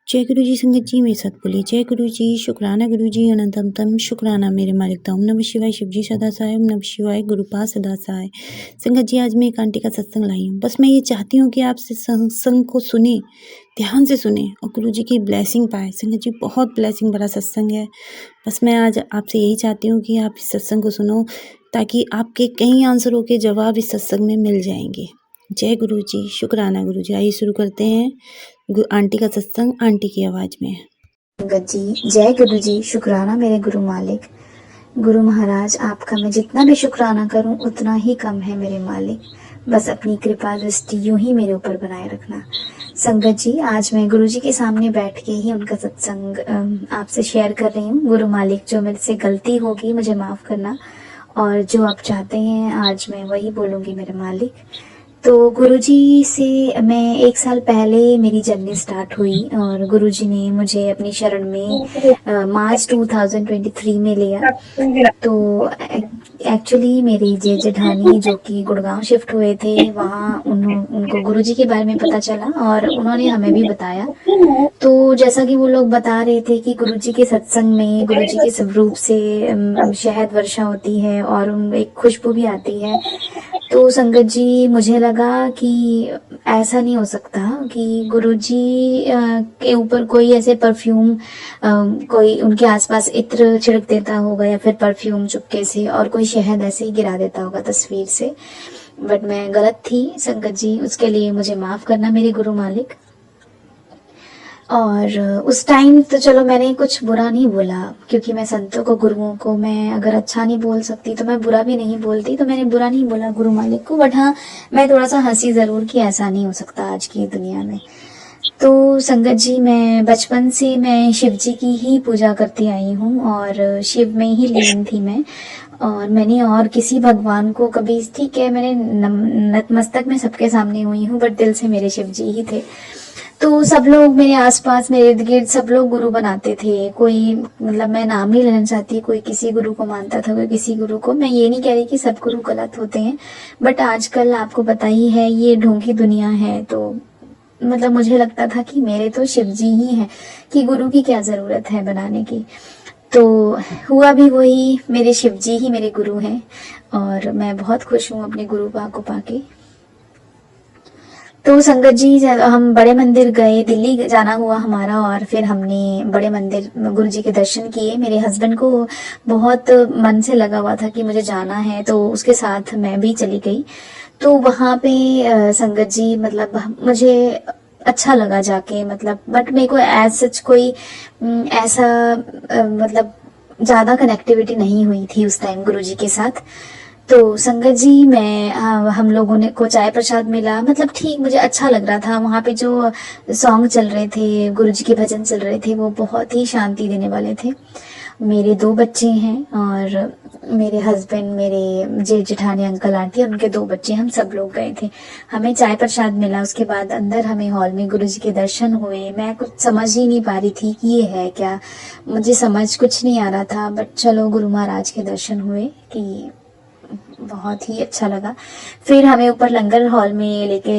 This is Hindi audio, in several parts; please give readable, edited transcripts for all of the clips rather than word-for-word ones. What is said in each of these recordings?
जय गुरु जी संगत जी मेरे साथ बोली जय गुरु जी शुक्राना गुरु जी अनंतम तम शुक्राना मेरे मालिक ओम नमः शिवाय शिव जी सदा सहाय ओम नमः शिवाय गुरुपाद सदा सहाय। संगत जी आज मैं एक आंटी का सत्संग लाई हूँ। बस मैं ये चाहती हूँ कि आप सत्संग को सुने, ध्यान से सुने और गुरु जी की ब्लेसिंग पाए। संगत जी बहुत ब्लेसिंग भरा सत्संग है। बस मैं आज आपसे यही चाहती हूँ कि आप इस सत्संग को सुनो ताकि आपके कई आंसरों के जवाब इस सत्संग में मिल जाएंगे। जय गुरु जी शुक्राना गुरु जी। आइए शुरू करते हैं आंटी का सत्संग आंटी की आवाज में। संगत जी जय गुरु जी शुक्राना मेरे गुरु मालिक। गुरु महाराज आपका मैं जितना भी शुक्राना करूं उतना ही कम है मेरे मालिक। बस अपनी कृपा दृष्टि यूं ही मेरे ऊपर बनाए रखना। संगत जी आज मैं गुरु जी के सामने बैठ के ही उनका सत्संग आपसे शेयर कर रही हूँ। गुरु मालिक जो मेरे से गलती होगी मुझे माफ करना और जो आप चाहते हैं आज मैं वही बोलूंगी मेरे मालिक। तो गुरुजी से मैं 1 साल पहले मेरी जर्नी स्टार्ट हुई और गुरुजी ने मुझे अपनी शरण में मार्च 2023 में लिया। तो एक्चुअली मेरी जेठानी जो कि गुड़गांव शिफ्ट हुए थे वहाँ उनको गुरुजी के बारे में पता चला और उन्होंने हमें भी बताया। तो जैसा कि वो लोग बता रहे थे कि गुरुजी के सत्संग में गुरुजी के स्वरूप से शहद वर्षा होती है और एक खुशबू भी आती है। तो संगत जी मुझे लगा कि ऐसा नहीं हो सकता कि गुरुजी के ऊपर कोई ऐसे परफ्यूम कोई उनके आसपास इत्र छिड़क देता होगा या फिर परफ्यूम चुपके से और कोई शहद ऐसे ही गिरा देता होगा तस्वीर से। बट मैं गलत थी संगत जी, उसके लिए मुझे माफ करना मेरे गुरु मालिक। और उस टाइम तो चलो मैंने कुछ बुरा नहीं बोला क्योंकि मैं संतों को गुरुओं को मैं अगर अच्छा नहीं बोल सकती तो मैं बुरा भी नहीं बोलती, तो मैंने बुरा नहीं बोला गुरु मालिक को। बट हाँ मैं थोड़ा सा हंसी जरूर कि ऐसा नहीं हो सकता आज की दुनिया में। तो संगत जी मैं बचपन से मैं शिव जी की ही पूजा करती आई हूँ और शिव में ही लीन थी मैं। और मैंने और किसी भगवान को कभी, ठीक है मैंने नतमस्तक में सबके सामने हुई हूँ बट दिल से मेरे शिव जी ही थे। तो सब लोग मेरे आसपास मेरे इर्द गिर्द सब लोग गुरु बनाते थे। कोई मतलब मैं नाम नहीं लेना चाहती, कोई किसी गुरु को मानता था कोई किसी गुरु को। मैं ये नहीं कह रही कि सब गुरु गलत होते हैं बट आजकल आपको पता ही है ये ढोंगी दुनिया है। तो मतलब मुझे लगता था कि मेरे तो शिव जी ही हैं कि गुरु की क्या जरूरत है बनाने की। तो हुआ भी वही, मेरे शिव जी ही मेरे गुरु हैं और मैं बहुत खुश हूँ अपने गुरु को पाके। तो संगत जी हम बड़े मंदिर गए, दिल्ली जाना हुआ हमारा और फिर हमने बड़े मंदिर गुरु जी के दर्शन किए। मेरे हस्बैंड को बहुत मन से लगा हुआ था कि मुझे जाना है तो उसके साथ मैं भी चली गई। तो वहाँ पे संगत जी मतलब मुझे अच्छा लगा जाके, मतलब बट मेरे को एज सच कोई ऐसा मतलब ज्यादा कनेक्टिविटी नहीं हुई थी उस टाइम गुरु जी के साथ। तो संगत जी मैं हम लोगों ने को चाय प्रसाद मिला, मतलब ठीक मुझे अच्छा लग रहा था। वहाँ पे जो सॉन्ग चल रहे थे, गुरु जी के भजन चल रहे थे, वो बहुत ही शांति देने वाले थे। मेरे 2 बच्चे हैं और मेरे हस्बैंड, मेरे जेठानी अंकल आंटी और उनके 2 बच्चे, हम सब लोग गए थे। हमें चाय प्रसाद मिला, उसके बाद अंदर हमें हॉल में गुरु जी के दर्शन हुए। मैं कुछ समझ ही नहीं पा रही थी कि ये है क्या, मुझे समझ कुछ नहीं आ रहा था बट चलो गुरु महाराज के दर्शन हुए कि बहुत ही अच्छा लगा। फिर हमें ऊपर लंगर हॉल में लेके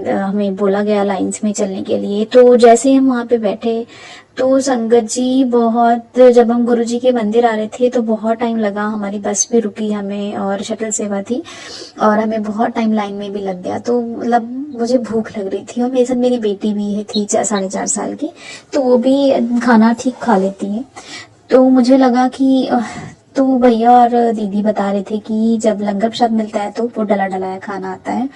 हमें बोला गया लाइंस में चलने के लिए। तो जैसे हम वहाँ पे बैठे तो संगत जी बहुत, जब हम गुरु जी के मंदिर आ रहे थे तो बहुत टाइम लगा, हमारी बस भी रुकी हमें और शटल सेवा थी और हमें बहुत टाइम लाइन में भी लग गया। तो मतलब मुझे भूख लग रही थी और मेरे साथ मेरी बेटी भी है थी 4.5 साल की, तो वो भी खाना ठीक खा लेती है। तो मुझे लगा कि तो भैया और दीदी बता रहे थे कि जब लंगर प्रसाद मिलता है तो वो डला डलाया खाना आता है,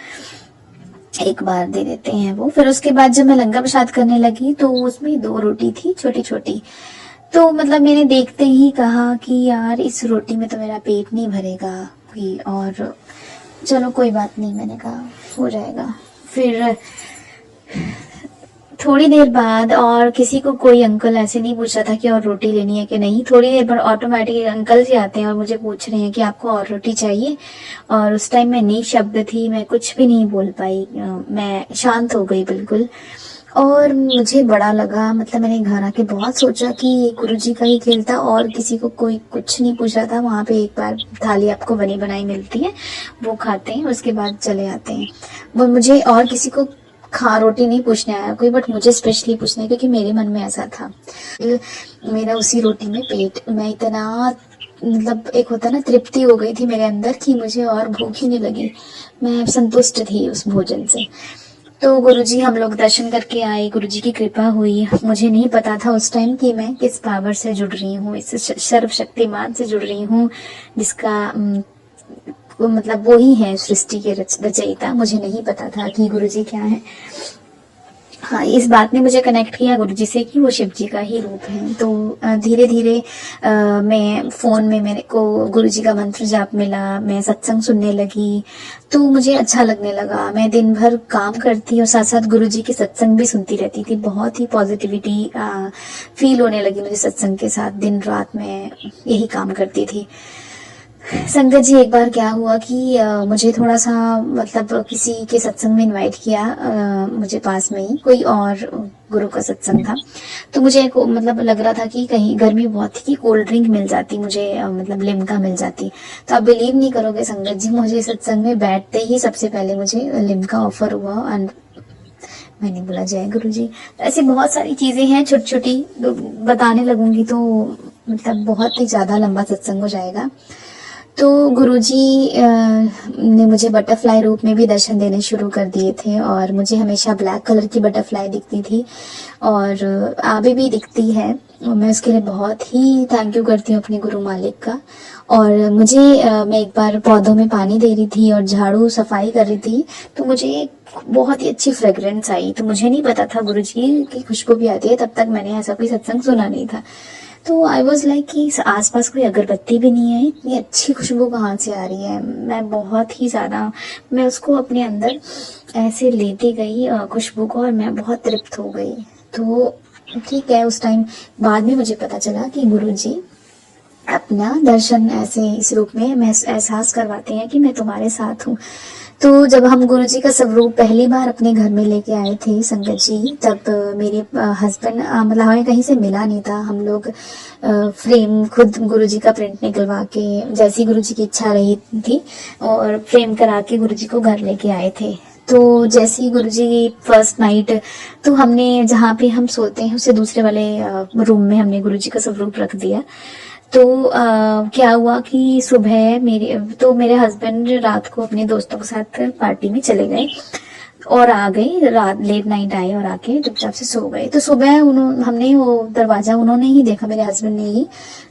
एक बार दे देते हैं वो। फिर उसके बाद जब मैं लंगर प्रसाद करने लगी तो उसमें 2 रोटी थी छोटी छोटी। तो मतलब मैंने देखते ही कहा कि यार इस रोटी में तो मेरा पेट नहीं भरेगा कोई, और चलो कोई बात नहीं, मैंने कहा हो जाएगा। फिर थोड़ी देर बाद और किसी को कोई अंकल ऐसे नहीं पूछ रहा था कि और रोटी लेनी है कि नहीं, थोड़ी देर बाद ऑटोमेटिक अंकल जी आते हैं और मुझे पूछ रहे हैं कि आपको और रोटी चाहिए। और उस टाइम मैं निशब्द थी, मैं कुछ भी नहीं बोल पाई, मैं शांत हो गई बिल्कुल। और मुझे बड़ा लगा, मतलब मैंने घर आके बहुत सोचा कि ये गुरुजी का ही खेल था और किसी को कोई कुछ नहीं पूछ रहा था। वहाँ पे एक बार थाली आपको बनी बनाई मिलती है, वो खाते हैं उसके बाद चले आते हैं। वो मुझे और किसी को खा रोटी नहीं पूछने आया कोई, बट मुझे स्पेशली पूछने, क्योंकि मेरे मन में ऐसा था। मेरा उसी रोटी में पेट, मैं इतना मतलब एक होता ना तृप्ति हो गई थी मेरे अंदर कि मुझे और भूख ही नहीं लगी, मैं संतुष्ट थी उस भोजन से। तो गुरुजी हम लोग दर्शन करके आए, गुरुजी की कृपा हुई। मुझे नहीं पता था उस टाइम कि मैं किस पावर से जुड़ रही हूँ, इस सर्वशक्तिमान से जुड़ रही हूँ, जिसका मतलब वो ही है सृष्टि के रचयिता। मुझे नहीं पता था कि गुरुजी क्या है। हाँ, इस बात ने मुझे कनेक्ट किया गुरुजी से कि वो शिव जी का ही रूप है। तो धीरे धीरे मैं फ़ोन में मेरे को गुरुजी का मंत्र जाप मिला, मैं सत्संग सुनने लगी, तो मुझे अच्छा लगने लगा। मैं दिन भर काम करती और साथ साथ गुरुजी के सत्संग भी सुनती रहती थी। बहुत ही पॉजिटिविटी फील होने लगी मुझे सत्संग के साथ। दिन रात मैं यही काम करती थी। संगत जी, एक बार क्या हुआ कि मुझे थोड़ा सा मतलब किसी के सत्संग में इनवाइट किया, मुझे पास में ही कोई और गुरु का सत्संग था। तो मुझे मतलब लग रहा था कि कहीं गर्मी बहुत थी कि कोल्ड ड्रिंक मिल जाती मुझे, मतलब लिम्का मिल जाती। तो आप बिलीव नहीं करोगे संगत जी, मुझे सत्संग में बैठते ही सबसे पहले मुझे लिम्का ऑफर हुआ और मैंने बोला जय गुरु जी। ऐसी बहुत सारी चीजें हैं छोटी छोटी, बताने लगूंगी तो मतलब बहुत ही ज्यादा लंबा सत्संग हो जाएगा। तो गुरुजी ने मुझे बटरफ्लाई रूप में भी दर्शन देने शुरू कर दिए थे, और मुझे हमेशा ब्लैक कलर की बटरफ्लाई दिखती थी और अभी भी दिखती है। मैं उसके लिए बहुत ही थैंक यू करती हूँ अपने गुरु मालिक का। और मुझे मैं एक बार पौधों में पानी दे रही थी और झाड़ू सफाई कर रही थी, तो मुझे बहुत ही अच्छी फ्रेग्रेंस आई। तो मुझे नहीं पता था गुरुजी की खुशबू भी आती है, तब तक मैंने ऐसा कोई सत्संग सुना नहीं था। तो आई वॉज लाइक कि आसपास कोई अगरबत्ती भी नहीं है, इतनी अच्छी खुशबू कहाँ से आ रही है। मैं बहुत ही ज़्यादा, मैं उसको अपने अंदर ऐसे लेती गई खुशबू को, और मैं बहुत तृप्त हो गई। तो ठीक है, उस टाइम बाद में मुझे पता चला कि गुरुजी अपना दर्शन ऐसे इस रूप में एहसास करवाते हैं कि मैं तुम्हारे साथ हूँ। तो जब हम गुरुजी का स्वरूप पहली बार अपने घर में लेके आए थे संगत जी, तब मेरे हस्बैंड मतलब हमें कहीं से मिला नहीं था। हम लोग फ्रेम खुद गुरुजी का प्रिंट निकलवा के, जैसी गुरुजी की इच्छा रही थी, और फ्रेम करा के गुरुजी को घर लेके आए थे। तो जैसे ही गुरुजी फर्स्ट नाइट, तो हमने जहाँ पे हम सोते हैं उससे दूसरे वाले रूम में हमने गुरुजी का स्वरूप रख दिया। तो क्या हुआ कि सुबह मेरे हस्बैंड रात को अपने दोस्तों के साथ पार्टी में चले गए और आ गए, रात लेट नाइट आए और आके चुपचाप से सो गए। तो सुबह हमने वो दरवाजा, उन्होंने ही देखा, मेरे हस्बैंड ने ही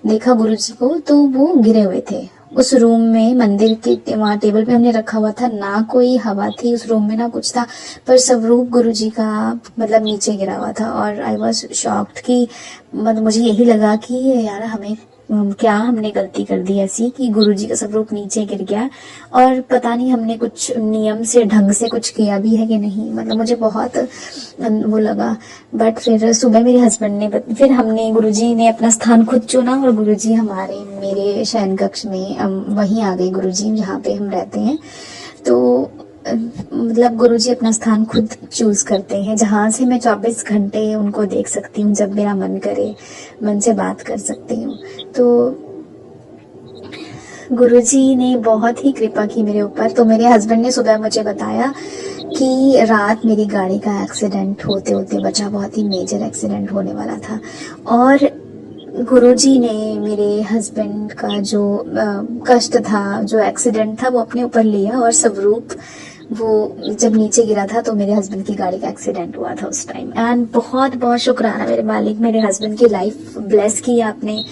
देखा गुरुजी को, तो वो गिरे हुए थे उस रूम में। मंदिर के वहाँ टेबल पे हमने रखा हुआ था, ना कोई हवा थी उस रूम में, ना कुछ था, पर स्वरूप गुरुजी का मतलब नीचे गिरा हुआ था। और आई वॉज शॉक्ड कि मतलब मुझे यही लगा कि यार हमें क्या हमने गलती कर दी ऐसी कि गुरुजी का स्वरूप नीचे गिर गया, और पता नहीं हमने कुछ नियम से ढंग से कुछ किया भी है कि नहीं। मतलब मुझे बहुत वो लगा। बट फिर सुबह मेरे हस्बैंड ने फिर हमने गुरुजी ने अपना स्थान खुद चुना, और गुरुजी हमारे मेरे शयन कक्ष में वहीं आ गए गुरुजी जहाँ पे हम रहते हैं। तो मतलब गुरुजी अपना स्थान खुद चूज करते हैं, जहाँ से मैं 24 घंटे उनको देख सकती हूँ, जब मेरा मन करे मन से बात कर सकती हूँ। तो गुरुजी ने बहुत ही कृपा की मेरे ऊपर। तो मेरे हस्बैंड ने सुबह मुझे बताया कि रात मेरी गाड़ी का एक्सीडेंट होते होते बचा, बहुत ही मेजर एक्सीडेंट होने वाला था, और गुरुजी ने मेरे हस्बैंड का जो कष्ट था, जो एक्सीडेंट था, वो अपने ऊपर लिया, और स्वरूप वो जब नीचे गिरा था तो मेरे हस्बैंड की गाड़ी का एक्सीडेंट हुआ था उस टाइम। एंड बहुत बहुत शुक्राना मेरे मालिक, मेरे हस्बैंड की लाइफ ब्लेस की आपने।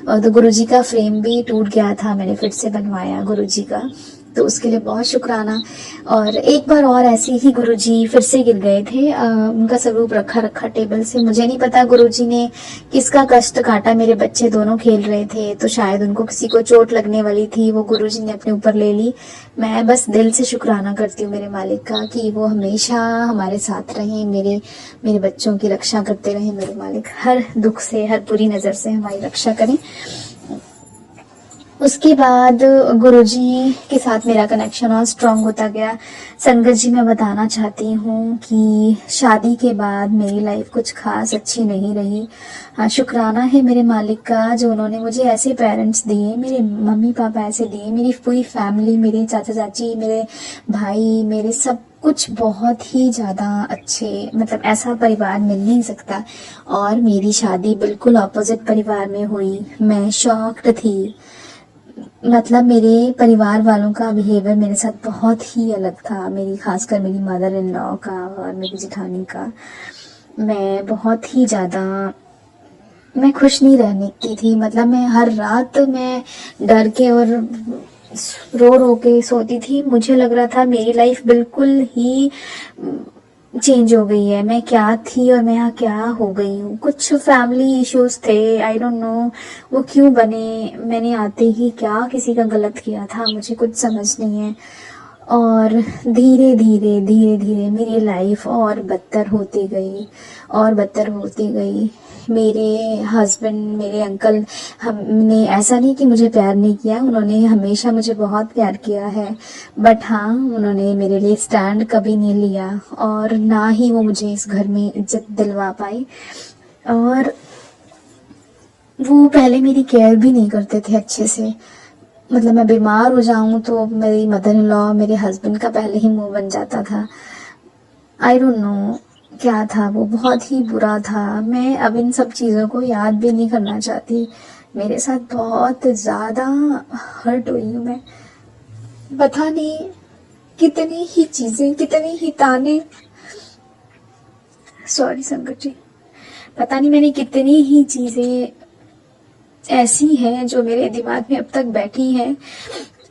और तो गुरुजी का फ्रेम भी टूट गया था, मैंने फिर से बनवाया गुरुजी का, तो उसके लिए बहुत शुक्राना। और एक बार और ऐसे ही गुरुजी फिर से गिर गए थे, उनका स्वरूप रखा टेबल से। मुझे नहीं पता गुरुजी ने किसका कष्ट काटा, मेरे बच्चे दोनों खेल रहे थे तो शायद उनको किसी को चोट लगने वाली थी, वो गुरुजी ने अपने ऊपर ले ली। मैं बस दिल से शुक्राना करती हूँ मेरे मालिक का कि वो हमेशा हमारे साथ रहे, मेरे बच्चों की रक्षा करते रहे। मेरे मालिक हर दुख से, हर बुरी नज़र से हमारी रक्षा करें। उसके बाद गुरुजी के साथ मेरा कनेक्शन और स्ट्रांग होता गया। संगत जी, मैं बताना चाहती हूँ कि शादी के बाद मेरी लाइफ कुछ खास अच्छी नहीं रही। हाँ, शुक्राना है मेरे मालिक का, जो उन्होंने मुझे ऐसे पेरेंट्स दिए, मेरे मम्मी पापा ऐसे दिए, मेरी पूरी फैमिली, मेरे चाचा चाची, मेरे भाई, मेरे सब कुछ बहुत ही ज़्यादा अच्छे, मतलब ऐसा परिवार मिल नहीं सकता। और मेरी शादी बिल्कुल ऑपोजिट परिवार में हुई। मैं शॉक्ड थी। मतलब मेरे परिवार वालों का बिहेवियर मेरे साथ बहुत ही अलग था, मेरी खासकर मेरी मदर इन लॉ का और मेरी जेठानी का। मैं बहुत ही ज़्यादा, मैं खुश नहीं रहती थी। मतलब मैं हर रात मैं डर के और रो रो के सोती थी। मुझे लग रहा था मेरी लाइफ बिल्कुल ही चेंज हो गई है। मैं क्या थी और मैं यहाँ क्या हो गई हूँ। कुछ फैमिली इश्यूज थे, आई डोंट नो वो क्यों बने। मैंने आते ही क्या किसी का गलत किया था, मुझे कुछ समझ नहीं है। और धीरे धीरे धीरे धीरे मेरी लाइफ और बदतर होती गई और बदतर होती गई। मेरे हस्बैंड, मेरे अंकल, हमने ऐसा नहीं कि मुझे प्यार नहीं किया, उन्होंने हमेशा मुझे बहुत प्यार किया है। बट हाँ, उन्होंने मेरे लिए स्टैंड कभी नहीं लिया और ना ही वो मुझे इस घर में इज्जत दिलवा पाए। और वो पहले मेरी केयर भी नहीं करते थे अच्छे से। मतलब मैं बीमार हो जाऊं तो मेरी मदर इन लॉ, मेरे हस्बैंड का पहले ही मुंह बन जाता था। आई डोंट नो क्या था वो, बहुत ही बुरा था। मैं अब इन सब चीज़ों को याद भी नहीं करना चाहती। मेरे साथ बहुत ज़्यादा हर्ट हुई हूँ मैं। पता नहीं कितनी ही चीज़ें, कितनी ही ताने, सॉरी संकट जी, पता नहीं मैंने कितनी ही चीज़ें ऐसी हैं जो मेरे दिमाग में अब तक बैठी हैं।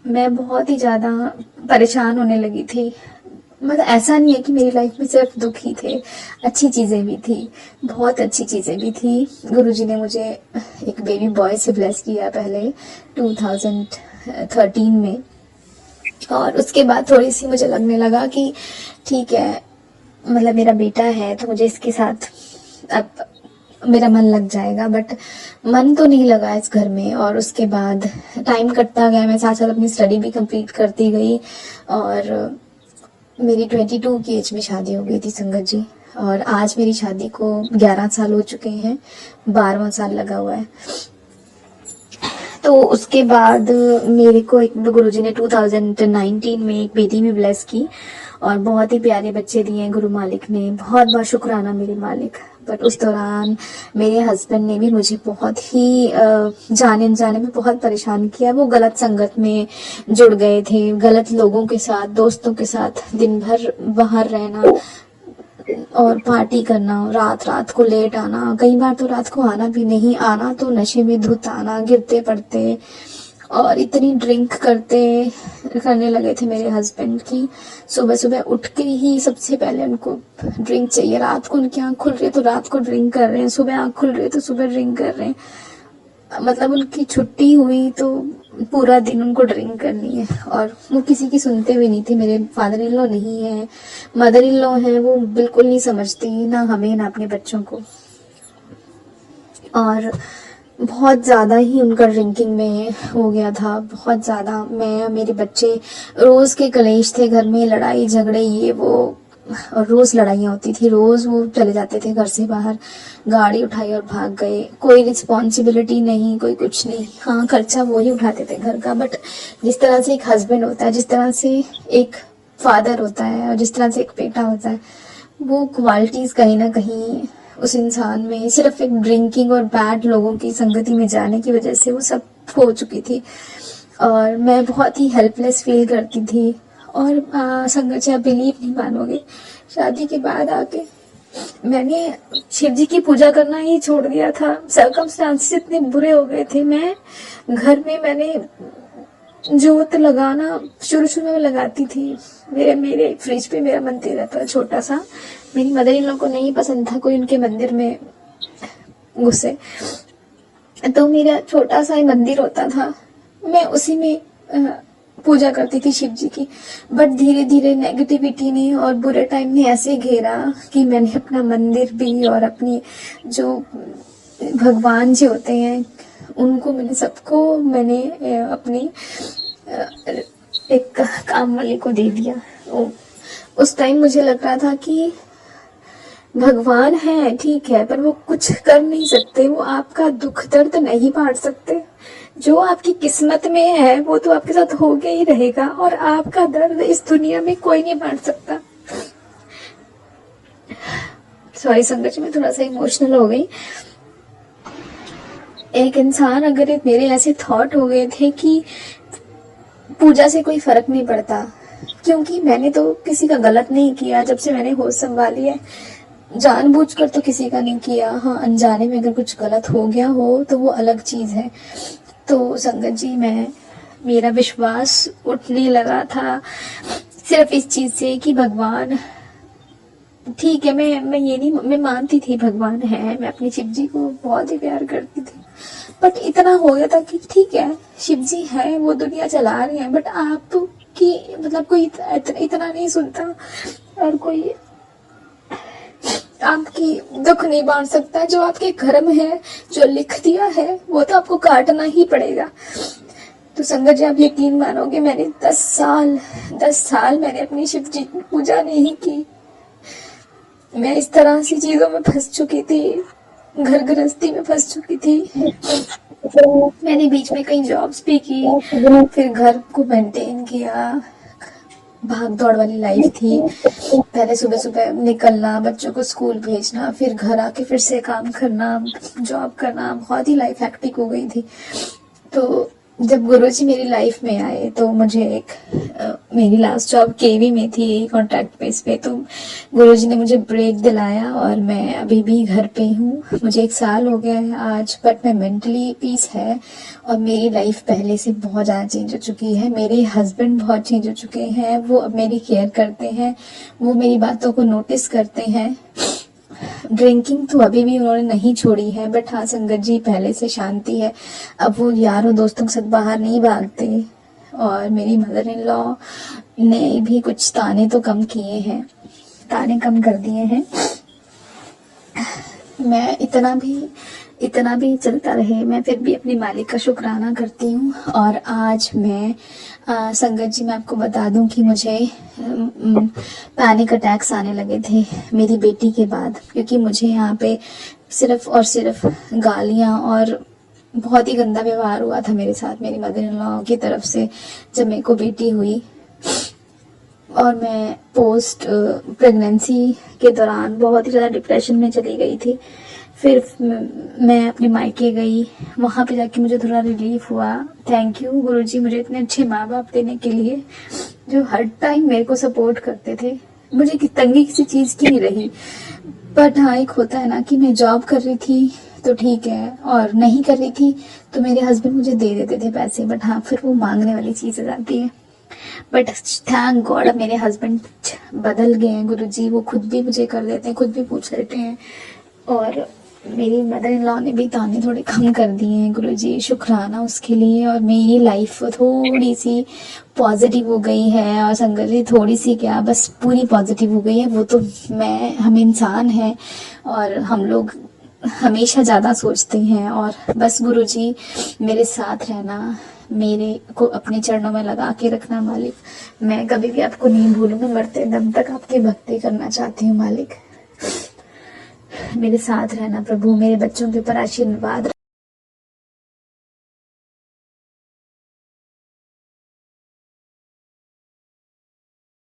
मैं बहुत ही ज़्यादा परेशान होने लगी थी। मतलब ऐसा नहीं है कि मेरी लाइफ में सिर्फ दुख ही थे, अच्छी चीज़ें भी थी, बहुत अच्छी चीज़ें भी थी। गुरुजी ने मुझे एक बेबी बॉय से ब्लेस किया पहले 2013 में। और उसके बाद थोड़ी सी मुझे लगने लगा कि ठीक है, मतलब मेरा बेटा है तो मुझे इसके साथ अब मेरा मन लग जाएगा। बट मन तो नहीं लगा इस घर में। और उसके बाद टाइम कटता गया, मैं साथ साथ अपनी स्टडी भी कंप्लीट करती गई। और मेरी 22 की एज में शादी हो गई थी संगत जी। और आज मेरी शादी को 11 साल हो चुके हैं, 12वां साल लगा हुआ है। तो उसके बाद मेरे को एक गुरुजी ने 2019 में एक बेटी में ब्लेस की और बहुत ही प्यारे बच्चे दिए गुरु मालिक ने। बहुत बहुत शुक्राना मेरे मालिक। बट उस दौरान मेरे हस्बैंड ने भी मुझे बहुत ही जाने अनजाने में बहुत परेशान किया। वो गलत संगत में जुड़ गए थे, गलत लोगों के साथ, दोस्तों के साथ दिन भर बाहर रहना और पार्टी करना, रात रात को लेट आना, कई बार तो रात को आना भी नहीं, आना तो नशे में धुत आना, गिरते पड़ते। और इतनी ड्रिंक करने लगे थे मेरे हस्बैंड की। सुबह सुबह उठ के ही सबसे पहले उनको ड्रिंक चाहिए। रात को उनकी आँख खुल रही है तो रात को ड्रिंक कर रहे हैं, सुबह आँख खुल रही है तो सुबह ड्रिंक कर रहे हैं। मतलब उनकी छुट्टी हुई तो पूरा दिन उनको ड्रिंक करनी है। और वो किसी की सुनते भी नहीं थे। मेरे फादर इन लॉ नहीं है, मदर इन लॉ है, वो बिल्कुल नहीं समझती ना हमें ना अपने बच्चों को। और बहुत ज़्यादा ही उनका ड्रिंकिंग में हो गया था, बहुत ज़्यादा। मैं, मेरे बच्चे, रोज़ के कलेश थे घर में, लड़ाई झगड़े ये वो, और रोज़ लड़ाइयाँ होती थी। रोज़ वो चले जाते थे घर से बाहर, गाड़ी उठाई और भाग गए। कोई रिस्पॉन्सिबिलिटी नहीं, कोई कुछ नहीं। हाँ, खर्चा वो ही उठाते थे घर का। बट जिस तरह से एक हस्बैंड होता है, जिस तरह से एक फादर होता है और जिस तरह से एक बेटा होता है, वो क्वालिटीज़ कहीं ना कहीं उस इंसान में सिर्फ एक ड्रिंकिंग और बैड लोगों की संगति में जाने की वजह से वो सब हो चुकी थी। और मैं बहुत ही हेल्पलेस फील करती थी। और संगत जी, आप बिलीव नहीं मानोगे, शादी के बाद आके मैंने शिव जी की पूजा करना ही छोड़ दिया था। सर्कमस्टांसेस इतने बुरे हो गए थे। मैं घर में, मैंने जोत लगाना शुरू में लगाती थी। मेरे फ्रिज पे मेरा मंदिर रहता था छोटा सा। मेरी मदर इन लोगों को नहीं पसंद था कोई उनके मंदिर में घुसे, तो मेरा छोटा सा ही मंदिर होता था, मैं उसी में पूजा करती थी शिव जी की। बट धीरे धीरे नेगेटिविटी ने और बुरे टाइम ने ऐसे घेरा कि मैंने अपना मंदिर भी और अपनी जो भगवान जी होते हैं उनको, मैंने अपनी एक काम वाले को दे दिया। उस टाइम मुझे लग रहा था कि भगवान है ठीक है, पर वो कुछ कर नहीं सकते, वो आपका दुख दर्द नहीं बांट सकते। जो आपकी किस्मत में है वो तो आपके साथ होके ही रहेगा, और आपका दर्द इस दुनिया में कोई नहीं बांट सकता। सॉरी संगत जी, मैं थोड़ा सा इमोशनल हो गई। एक इंसान अगर मेरे ऐसे थॉट हो गए थे कि पूजा से कोई फर्क नहीं पड़ता, क्योंकि मैंने तो किसी का गलत नहीं किया जब से मैंने होश संभाली है। जानबूझकर तो किसी का नहीं किया, हाँ अनजाने में अगर कुछ गलत हो गया हो तो वो अलग चीज है। तो संगत जी, मेरा विश्वास उठने लगा था सिर्फ इस चीज से कि भगवान ठीक है। मैं ये नहीं, मैं मानती थी भगवान है, मैं अपनी शिव जी को बहुत ही प्यार करती थी, बट इतना हो गया था कि ठीक है शिव जी है, वो दुनिया चला रहे हैं, बट आप की मतलब कोई इतना नहीं सुनता, और कोई आपकी दुख नहीं बांट सकता। जो आपके कर्म है, जो लिख दिया है, वो तो आपको काटना ही पड़ेगा। तो संगत जी, आप यकीन मानोगे, मैंने 10 साल मैंने अपनी शिव जी की पूजा नहीं की। मैं इस तरह से चीजों में फंस चुकी थी, घर गृहस्थी में फंस चुकी थी। मैंने बीच में कई जॉब्स भी की, फिर घर को मेंटेन किया, भाग दौड़ वाली लाइफ थी। पहले सुबह सुबह निकलना, बच्चों को स्कूल भेजना, फिर घर आके फिर से काम करना, जॉब करना, बहुत ही लाइफ हैक्टिक हो गई थी। तो जब गुरुजी मेरी लाइफ में आए तो मुझे मेरी लास्ट जॉब केवी में थी, कॉन्ट्रैक्ट बेस पे, तो गुरुजी ने मुझे ब्रेक दिलाया और मैं अभी भी घर पे हूँ। मुझे 1 साल हो गया है आज, बट मैं मेंटली पीस है और मेरी लाइफ पहले से बहुत ज़्यादा चेंज हो चुकी है। मेरे हस्बैंड बहुत चेंज हो चुके हैं, वो अब मेरी केयर करते हैं, वो मेरी बातों को नोटिस करते हैं। ड्रिंकिंग तो अभी भी उन्होंने नहीं छोड़ी है, बट हाँ संगत जी, पहले से शांति है। अब वो यारों दोस्तों के साथ बाहर नहीं भागते, और मेरी मदर इन लॉ ने भी कुछ ताने तो कम किए हैं, ताने कम कर दिए हैं। मैं इतना भी चलता रहे, मैं फिर भी अपने मालिक का शुक्राना करती हूँ। और आज मैं संगत जी, मैं आपको बता दूं कि मुझे पैनिक अटैक्स आने लगे थे मेरी बेटी के बाद, क्योंकि मुझे यहाँ पे सिर्फ और सिर्फ गालियाँ और बहुत ही गंदा व्यवहार हुआ था मेरे साथ, मेरी मदर इन लॉ की तरफ से, जब मेरे को बेटी हुई। और मैं पोस्ट प्रेगनेंसी के दौरान बहुत ही ज़्यादा डिप्रेशन में चली गई थी। फिर मैं अपने मायके गई, वहाँ पे जाके मुझे थोड़ा रिलीफ हुआ। थैंक यू गुरुजी, मुझे इतने अच्छे माँ बाप देने के लिए, जो हर टाइम मेरे को सपोर्ट करते थे। मुझे तंगी किसी चीज़ की नहीं रही, बट हाँ एक होता है ना कि मैं जॉब कर रही थी तो ठीक है, और नहीं कर रही थी तो मेरे हस्बैंड मुझे दे देते थे पैसे, बट हाँ फिर वो मांगने वाली चीज़ आ जाती है। बट थैंक गॉड मेरे हस्बैंड बदल गए हैं गुरुजी, वो खुद भी मुझे कर देते हैं, खुद भी पूछ लेते हैं। और मेरी मदर इन लॉ ने भी ताने थोड़े कम कर दिए हैं गुरुजी, शुक्राना उसके लिए। और मेरी लाइफ थोड़ी सी पॉजिटिव हो गई है, और संगत जी थोड़ी सी क्या, बस पूरी पॉजिटिव हो गई है। वो तो हम इंसान हैं और हम लोग हमेशा ज़्यादा सोचते हैं। और बस गुरुजी मेरे साथ रहना, मेरे को अपने चरणों में लगा के रखना मालिक। मैं कभी भी आपको नहीं भूलूंगी, मरते दम तक आपकी भक्ति करना चाहती हूँ मालिक। मेरे साथ रहना प्रभु, मेरे बच्चों के ऊपर आशीर्वाद